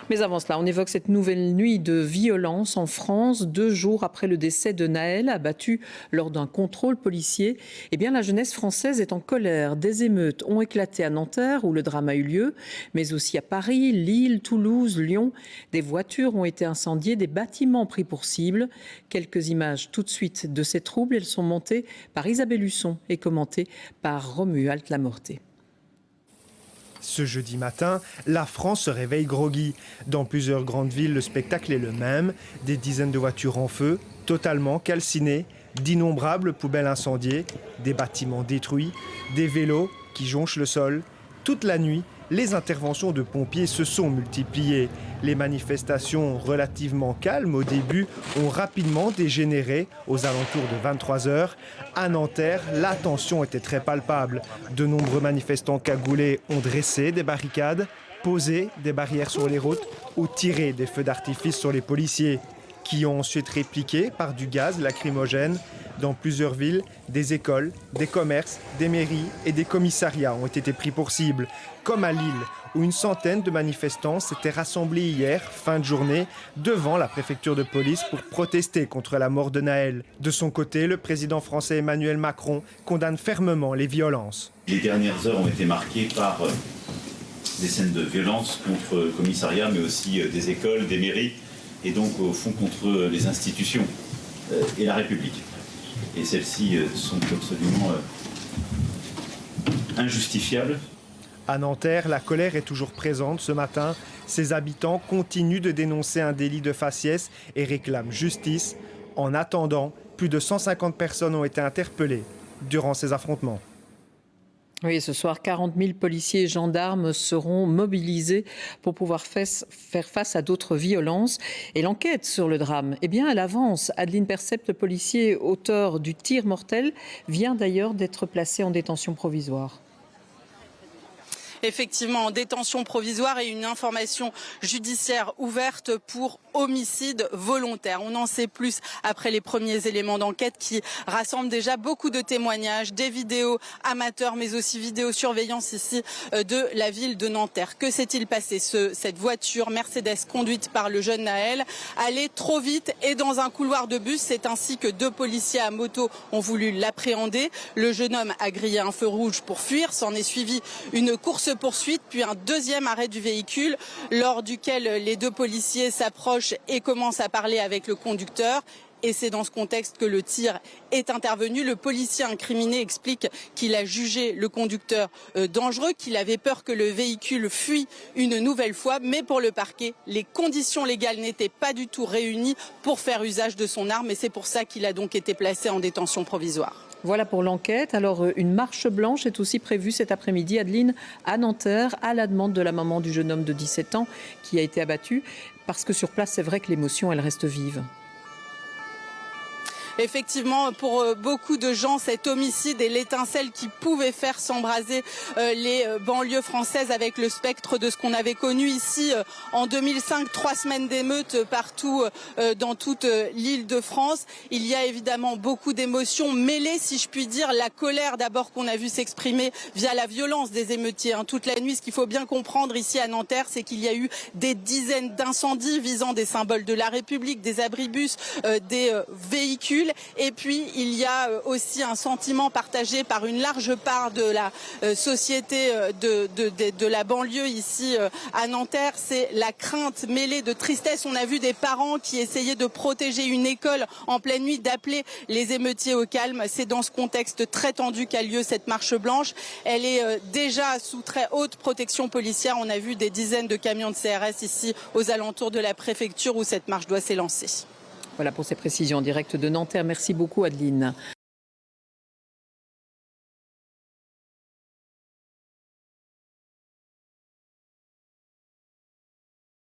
Mais avant cela, on évoque cette nouvelle nuit de violence en France, 2 jours après le décès de Nahel, abattu lors d'un contrôle policier. Eh bien, la jeunesse française est en colère. Des émeutes ont éclaté à Nanterre, où le drame a eu lieu, mais aussi à Paris, Lille, Toulouse, Lyon. Des voitures ont été incendiées, des bâtiments pris pour cible. Quelques images tout de suite de ces troubles. Elles sont montées par Isabelle Husson et commentées par Romuald Lamorté. Ce jeudi matin, la France se réveille groggy. Dans plusieurs grandes villes, le spectacle est le même. Des dizaines de voitures en feu, totalement calcinées, d'innombrables poubelles incendiées, des bâtiments détruits, des vélos qui jonchent le sol. Toute la nuit, les interventions de pompiers se sont multipliées. Les manifestations relativement calmes au début ont rapidement dégénéré aux alentours de 23 heures. À Nanterre, la tension était très palpable. De nombreux manifestants cagoulés ont dressé des barricades, posé des barrières sur les routes ou tiré des feux d'artifice sur les policiers, qui ont ensuite répliqué par du gaz lacrymogène. Dans plusieurs villes, des écoles, des commerces, des mairies et des commissariats ont été pris pour cible, comme à Lille, où une centaine de manifestants s'étaient rassemblés hier, fin de journée, devant la préfecture de police pour protester contre la mort de Nahel. De son côté, le président français Emmanuel Macron condamne fermement les violences. Les dernières heures ont été marquées par des scènes de violence contre commissariats, mais aussi des écoles, des mairies, et donc au fond contre les institutions et la République. Et celles-ci sont absolument injustifiables. À Nanterre, la colère est toujours présente ce matin. Ses habitants continuent de dénoncer un délit de faciès et réclament justice. En attendant, plus de 150 personnes ont été interpellées durant ces affrontements. Oui, ce soir, 40 000 policiers et gendarmes seront mobilisés pour pouvoir faire face à d'autres violences. Et l'enquête sur le drame, eh bien, elle avance. Adeline Percept, le policier auteur du tir mortel, vient d'ailleurs d'être placé en détention provisoire. Effectivement, en détention provisoire et une information judiciaire ouverte pour homicide volontaire. On en sait plus après les premiers éléments d'enquête qui rassemblent déjà beaucoup de témoignages, des vidéos amateurs mais aussi vidéosurveillance ici de la ville de Nanterre. Que s'est-il passé? Cette voiture Mercedes conduite par le jeune Nahel allait trop vite et dans un couloir de bus. C'est ainsi que 2 policiers à moto ont voulu l'appréhender. Le jeune homme a grillé un feu rouge pour fuir. S'en est suivi une course-poursuite puis un deuxième arrêt du véhicule lors duquel les 2 policiers s'approchent et commence à parler avec le conducteur. Et c'est dans ce contexte que le tir est intervenu. Le policier incriminé explique qu'il a jugé le conducteur dangereux, qu'il avait peur que le véhicule fuit une nouvelle fois. Mais pour le parquet, les conditions légales n'étaient pas du tout réunies pour faire usage de son arme. Et c'est pour ça qu'il a donc été placé en détention provisoire. Voilà pour l'enquête. Alors, une marche blanche est aussi prévue cet après-midi, Adeline, à Nanterre, à la demande de la maman du jeune homme de 17 ans qui a été abattu. Parce que sur place, c'est vrai que l'émotion, elle reste vive. Effectivement, pour beaucoup de gens, cet homicide est l'étincelle qui pouvait faire s'embraser les banlieues françaises avec le spectre de ce qu'on avait connu ici en 2005, 3 semaines d'émeutes partout dans toute l'Île-de-France. Il y a évidemment beaucoup d'émotions mêlées, si je puis dire. La colère d'abord qu'on a vu s'exprimer via la violence des émeutiers toute la nuit. Ce qu'il faut bien comprendre ici à Nanterre, c'est qu'il y a eu des dizaines d'incendies visant des symboles de la République, des abribus, des véhicules. Et puis, il y a aussi un sentiment partagé par une large part de la société de la banlieue ici à Nanterre. C'est la crainte mêlée de tristesse. On a vu des parents qui essayaient de protéger une école en pleine nuit, d'appeler les émeutiers au calme. C'est dans ce contexte très tendu qu'a lieu cette marche blanche. Elle est déjà sous très haute protection policière. On a vu des dizaines de camions de CRS ici aux alentours de la préfecture où cette marche doit s'élancer. Voilà pour ces précisions en direct de Nanterre. Merci beaucoup, Adeline.